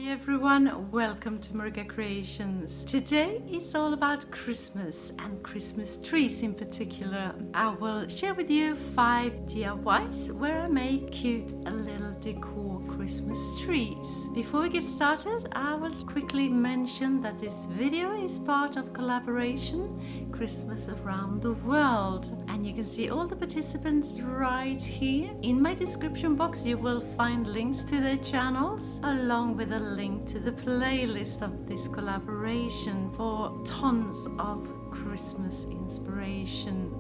Everyone, welcome to MarikaCreations. Today it's all about Christmas and Christmas trees in particular. I will share with you 5 DIYs where I make cute little decor Christmas trees. Before we get started, I will quickly mention that this video is part of collaboration Christmas Around the World, and you can see all the participants right here. In my description box you will find links to their channels along with a link to the playlist of this collaboration for tons of Christmas inspiration.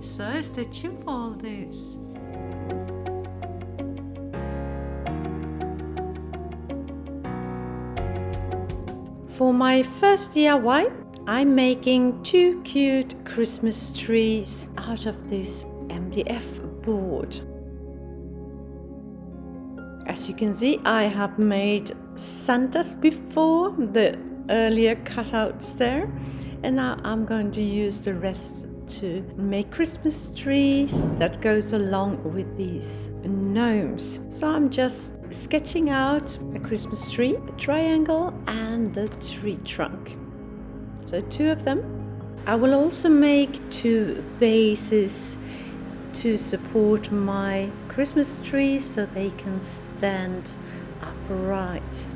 So stay tuned for all this. For my first DIY, I'm making 2 cute Christmas trees out of this MDF board. As you can see, I have made Santas before, the earlier cutouts there, and now I'm going to use the rest to make Christmas trees that goes along with these gnomes. So I'm just sketching out a Christmas tree, a triangle and the tree trunk. So 2 of them. I will also make 2 bases to support my Christmas trees so they can stand upright.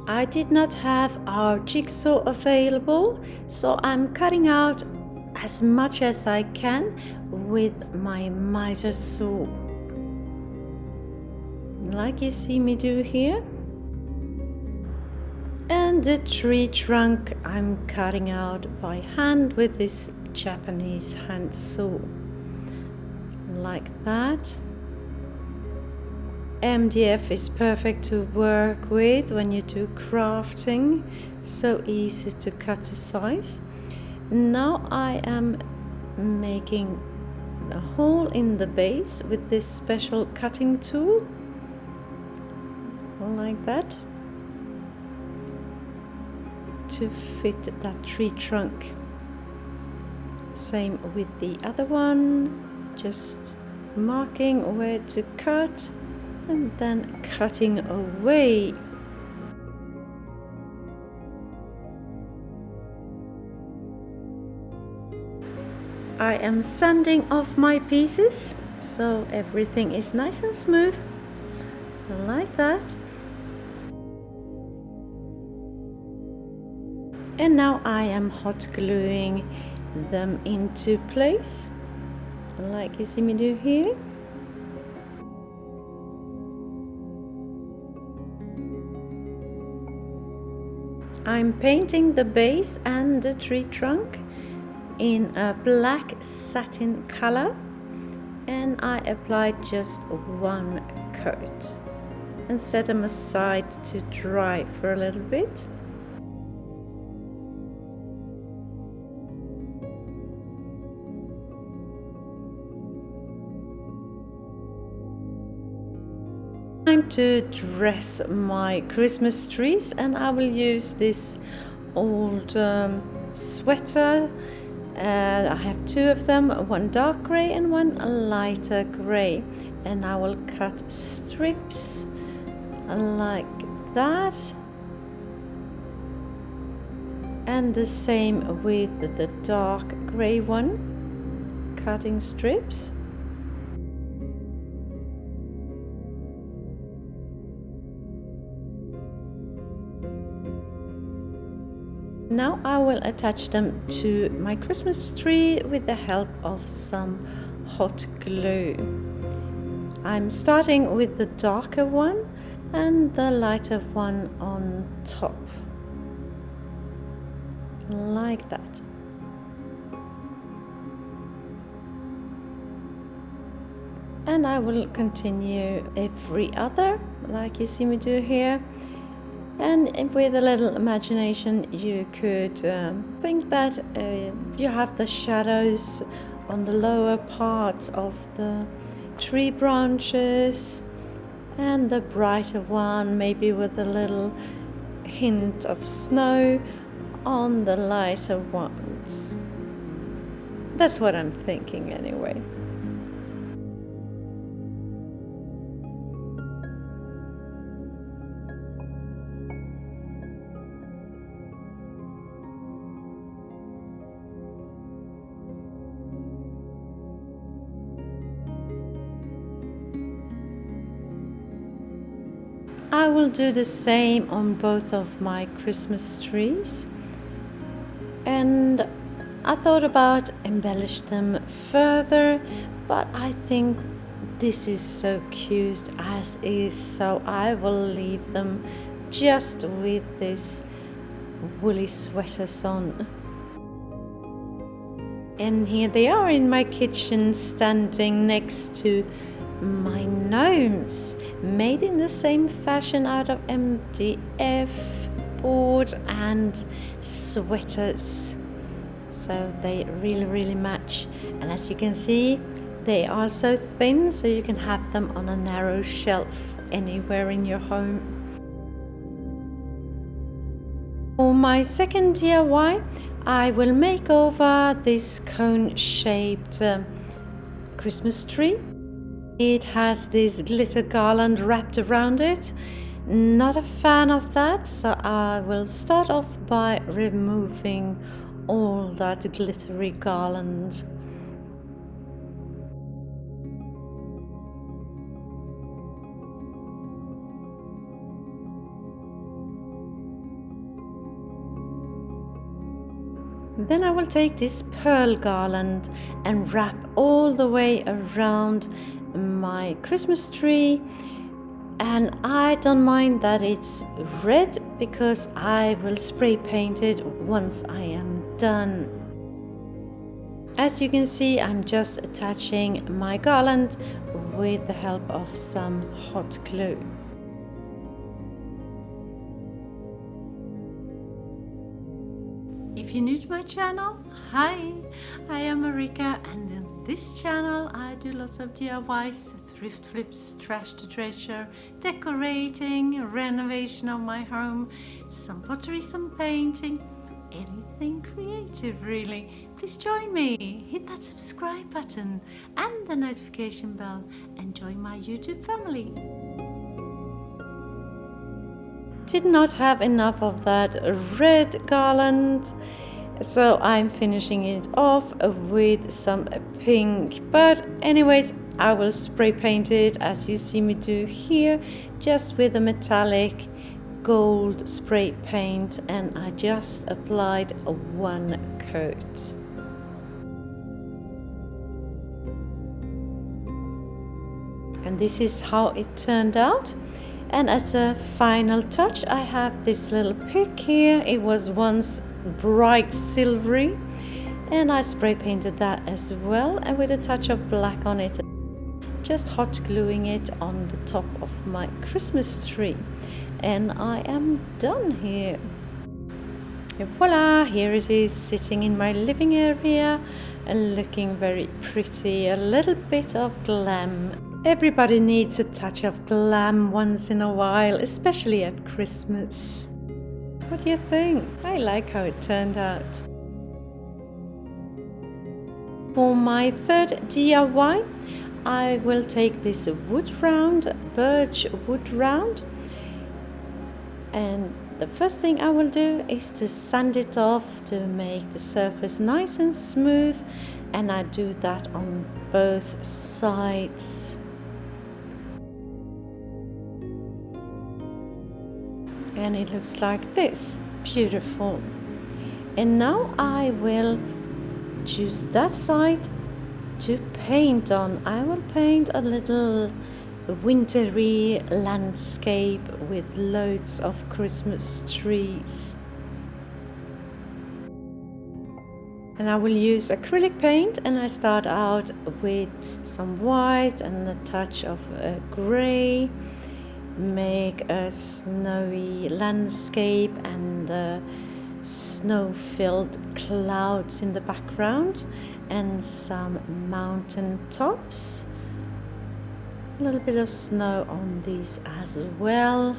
I did not have our jigsaw available, so I'm cutting out as much as I can with my miter saw, like you see me do here. And the tree trunk I'm cutting out by hand with this Japanese hand saw, like that. MDF is perfect to work with when you do crafting, so easy to cut to size. Now I am making a hole in the base with this special cutting tool, like that, to fit that tree trunk. Same with the other one, just marking where to cut and then cutting away. I am sanding off my pieces so everything is nice and smooth, like that. And now I am hot gluing them into place, like you see me do here. I'm painting the base and the tree trunk in a black satin color, and I applied just 1 coat and set them aside to dry for a little bit. Time to dress my Christmas trees, and I will use this old sweater. I have 2 of them, one dark grey and one lighter grey, and I will cut strips like that, and the same with the dark grey one, cutting strips. Now I will attach them to my Christmas tree with the help of some hot glue. I'm starting with the darker one and the lighter one on top, like that. And I will continue every other, like you see me do here. And with a little imagination you could think that you have the shadows on the lower parts of the tree branches and the brighter one maybe with a little hint of snow on the lighter ones. That's what I'm thinking anyway. I will do the same on both of my Christmas trees. And I thought about embellish them further, but I think this is so cute as is, so I will leave them just with this woolly sweaters on. And here they are in my kitchen, standing next to my gnomes, made in the same fashion out of MDF board and sweaters. So they really match, and as you can see, they are so thin, so you can have them on a narrow shelf anywhere in your home. For my second DIY, I will make over this cone-shaped Christmas tree. It has this glitter garland wrapped around it. Not a fan of that, so I will start off by removing all that glittery garland. Then I will take this pearl garland and wrap all the way around my Christmas tree, and I don't mind that it's red because I will spray paint it once I am done. As you can see, I'm just attaching my garland with the help of some hot glue. If you're new to my channel, hi, I am Marika, and in this channel I do lots of DIYs, thrift flips, trash to treasure, decorating, renovation of my home, some pottery, some painting, anything creative really. Please join me, hit that subscribe button and the notification bell and join my YouTube family. Did not have enough of that red garland, so I'm finishing it off with some pink, but anyways, I will spray paint it as you see me do here, just with a metallic gold spray paint, and I just applied one coat. And this is how it turned out. And as a final touch, I have this little pick here. It was once bright silvery, and I spray painted that as well, and with a touch of black on it, just hot gluing it on the top of my Christmas tree. And I am done here. And voila, here it is sitting in my living area and looking very pretty. A little bit of glam. Everybody needs a touch of glam once in a while, especially at Christmas. What do you think? I like how it turned out. For my third DIY, I will take this wood round, birch wood round, and the first thing I will do is to sand it off to make the surface nice and smooth, and I do that on both sides. And it looks like this, beautiful. And now I will choose that side to paint on. I will paint a little wintry landscape with loads of Christmas trees. And I will use acrylic paint, and I start out with some white and a touch of grey. Make a snowy landscape and snow-filled clouds in the background, and some mountain tops. A little bit of snow on these as well.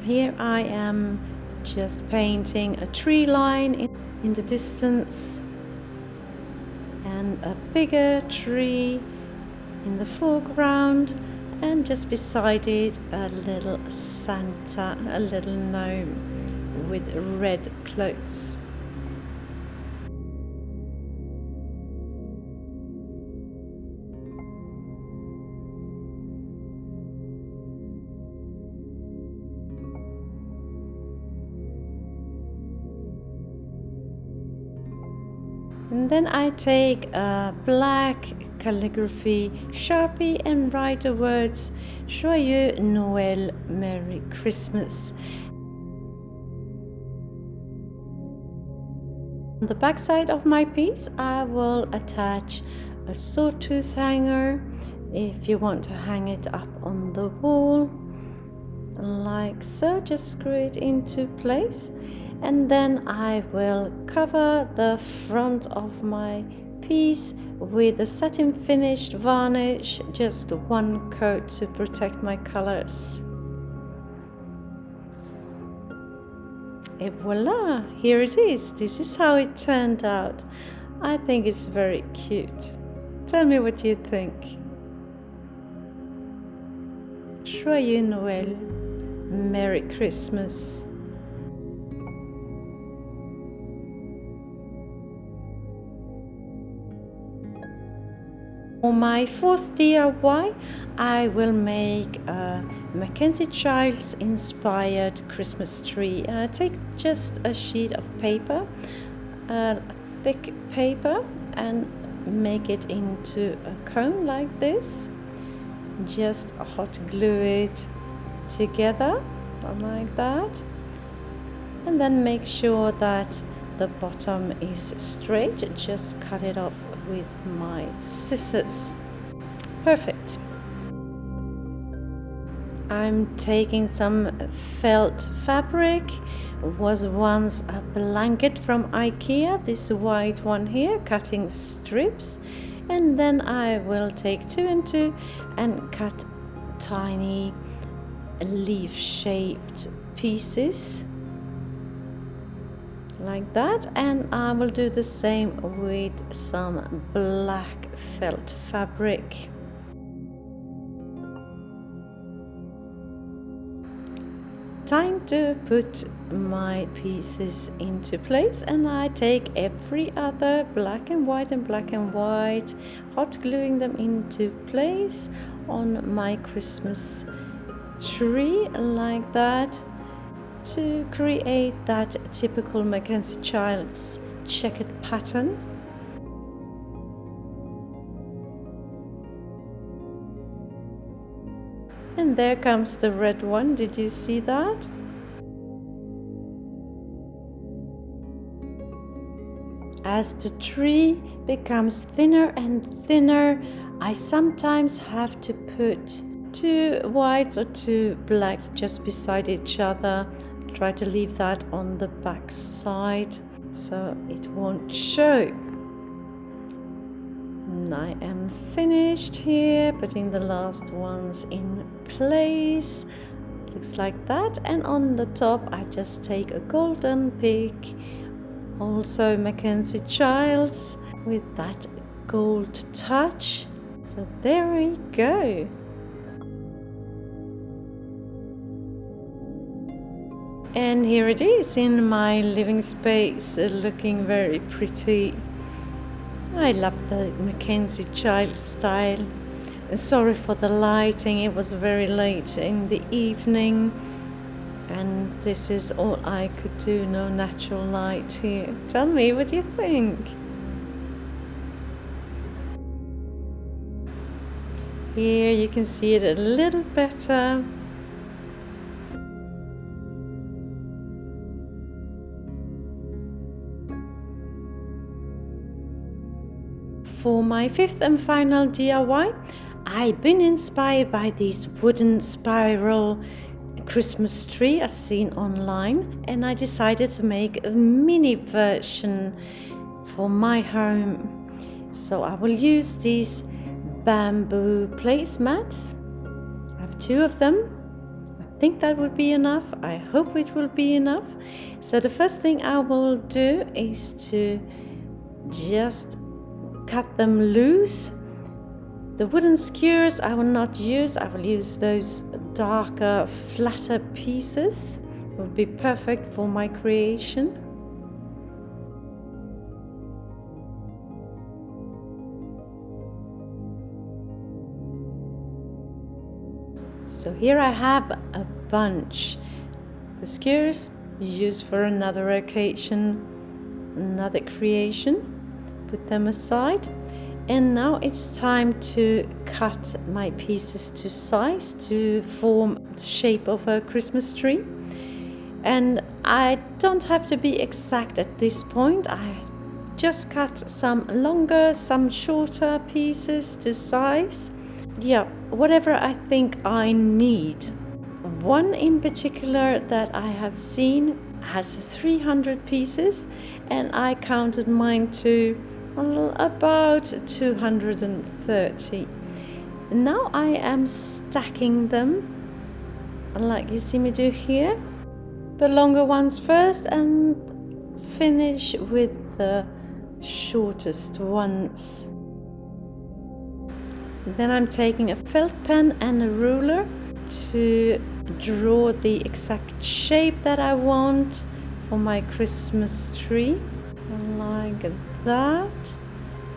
Here I am just painting a tree line in the distance, and a bigger tree in the foreground, and just beside it a little Santa, a little gnome with red clothes. And then I take a black calligraphy Sharpie and write the words Joyeux Noël, Merry Christmas. On the back side of my piece I will attach a sawtooth hanger if you want to hang it up on the wall, like so. Just screw it into place. And then I will cover the front of my piece with a satin finished varnish, just one coat to protect my colors. Et voila, here it is. This is how it turned out. I think it's very cute. Tell me what you think. Joyeux Noël, Merry Christmas. For my fourth DIY, I will make a MacKenzie Childs inspired Christmas tree. And I take just a sheet of paper, a thick paper, and make it into a cone like this. Just hot glue it together like that, and then make sure that the bottom is straight. Just cut it off with my scissors. Perfect. I'm taking some felt fabric. It was once a blanket from IKEA, this white one here, cutting strips, and then I will take 2 and 2 and cut tiny leaf shaped pieces like that, and I will do the same with some black felt fabric. Time to put my pieces into place, and I take every other black and white, hot gluing them into place on my Christmas tree like that, to create that typical MacKenzie Childs checkered pattern. And there comes the red one. Did you see that? As the tree becomes thinner and thinner, I sometimes have to put 2 whites or 2 blacks just beside each other. Try to leave that on the back side so it won't show. And I am finished here, putting the last ones in place. Looks like that. And on the top I just take a golden pig, also MacKenzie Childs, with that gold touch. So there we go. And here it is in my living space, looking very pretty. I love the MacKenzie Childs style. Sorry for the lighting, it was very late in the evening, and this is all I could do, no natural light here. Tell me what you think. Here you can see it a little better. For my 5th and final DIY, I've been inspired by this wooden spiral Christmas tree I've seen online, and I decided to make a mini version for my home. So I will use these bamboo placemats. I have 2 of them. I think that would be enough. I hope it will be enough. So the first thing I will do is to just cut them loose. The wooden skewers I will not use. I will use those darker, flatter pieces. It would be perfect for my creation. So here I have a bunch. The skewers you use for another occasion, another creation. Put them aside. And now it's time to cut my pieces to size to form the shape of a Christmas tree. And I don't have to be exact at this point. I just cut some longer, some shorter pieces to size. Yeah, whatever I think I need. One in particular that I have seen has 300 pieces, and I counted mine to about 230. Now I am stacking them like you see me do here. The longer ones first and finish with the shortest ones. Then I'm taking a felt pen and a ruler to draw the exact shape that I want for my Christmas tree, like that.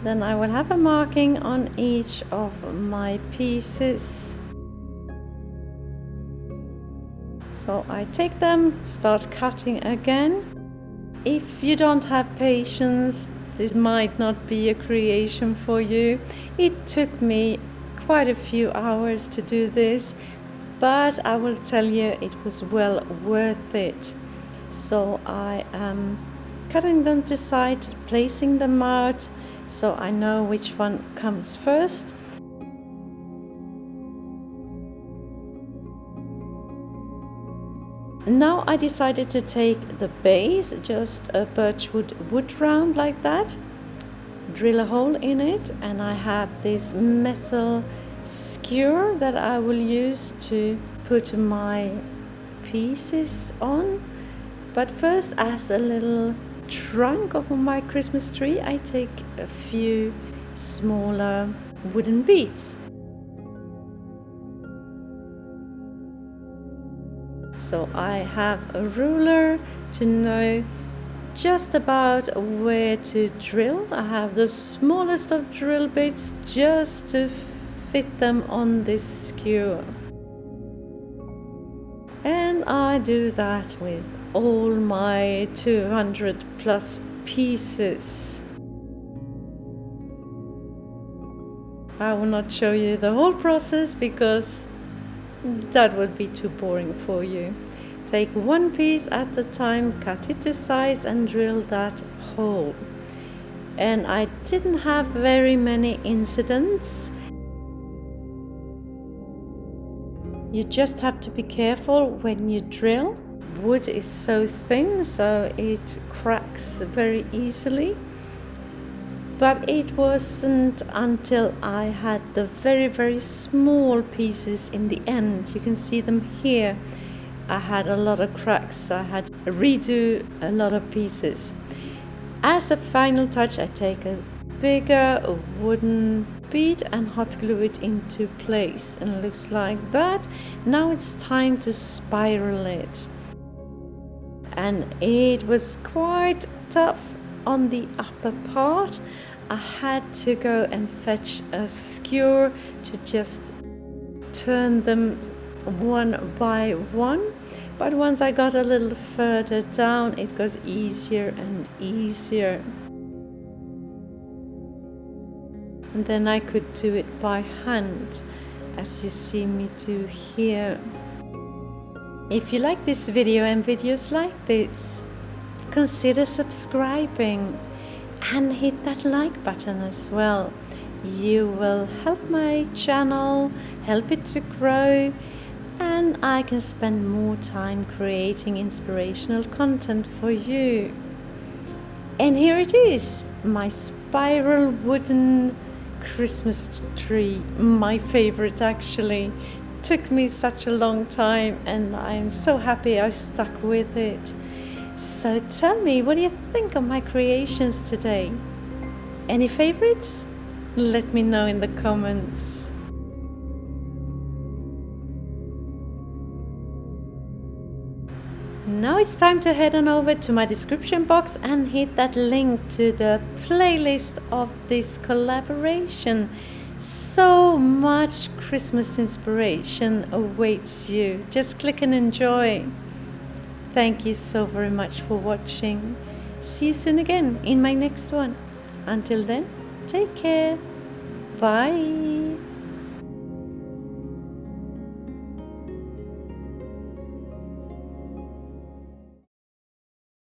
Then I will have a marking on each of my pieces. So I take them, start cutting again. If you don't have patience, this might not be a creation for you. It took me quite a few hours to do this, but I will tell you it was well worth it. So I am cutting them to size, placing them out so I know which one comes first. Now I decided to take the base, just a birch wood round like that, drill a hole in it, and I have this metal skewer that I will use to put my pieces on. But first, as a little trunk of my Christmas tree, I take a few smaller wooden beads. So I have a ruler to know just about where to drill. I have the smallest of drill bits just to fit them on this skewer. And I do that with all my 200 plus pieces. I will not show you the whole process because that would be too boring for you. Take one piece at a time, cut it to size and drill that hole. And I didn't have very many incidents. You just have to be careful when you drill. Wood is so thin, so it cracks very easily. But it wasn't until I had the very, very small pieces in the end. You can see them here. I had a lot of cracks. I had to redo a lot of pieces. As a final touch, I take a bigger wooden bead and hot glue it into place. And it looks like that. Now it's time to spiral it. And it was quite tough on the upper part. I had to go and fetch a skewer to just turn them one by one. But once I got a little further down, it goes easier and easier. And then I could do it by hand, as you see me do here. If you like this video and videos like this, consider subscribing and hit that like button as well. You will help my channel, help it to grow, and I can spend more time creating inspirational content for you. And here it is, my spiral wooden Christmas tree, my favorite actually. Took me such a long time and I'm so happy I stuck with it. So tell me, what do you think of my creations today? Any favorites? Let me know in the comments. Now it's time to head on over to my description box and hit that link to the playlist of this collaboration. So much Christmas inspiration awaits you. Just click and enjoy. Thank you so very much for watching. See you soon again in my next one. Until then, take care. Bye.